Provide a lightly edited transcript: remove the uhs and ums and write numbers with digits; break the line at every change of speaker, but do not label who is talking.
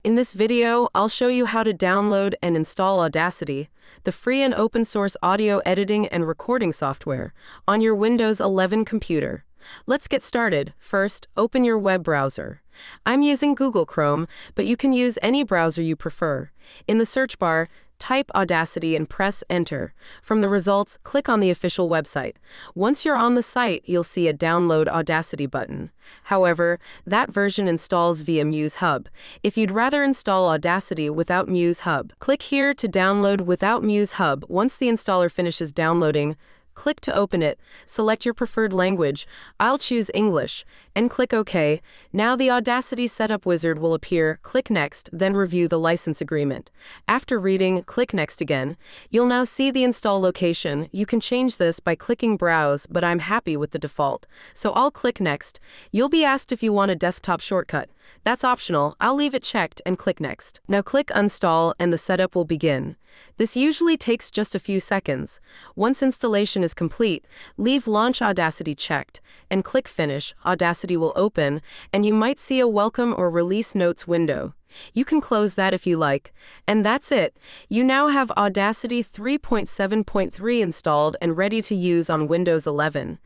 In this video, I'll show you how to download and install Audacity, the free and open source audio editing and recording software, on your Windows 11 computer. Let's get started. First, open your web browser. I'm using Google Chrome, but you can use any browser you prefer. In the search bar, type Audacity and press Enter. From the results, click on the official website. Once you're on the site, you'll see a Download Audacity button. However, that version installs via Muse Hub. If you'd rather install Audacity without Muse Hub, click here to download without Muse Hub. Once the installer finishes downloading, click to open it, select your preferred language. I'll choose English, and click OK. Now the Audacity setup wizard will appear. Click Next, then review the license agreement. After reading, click Next again. You'll now see the install location. You can change this by clicking Browse, but I'm happy with the default, so I'll click Next. You'll be asked if you want a desktop shortcut. That's optional. I'll leave it checked and click Next. Now click Install and the setup will begin. This usually takes just a few seconds. Once installation is complete, leave Launch Audacity checked and click Finish. Audacity will open and you might see a Welcome or Release Notes window. You can close that if you like. And that's it. You now have Audacity 3.7.3 installed and ready to use on Windows 11.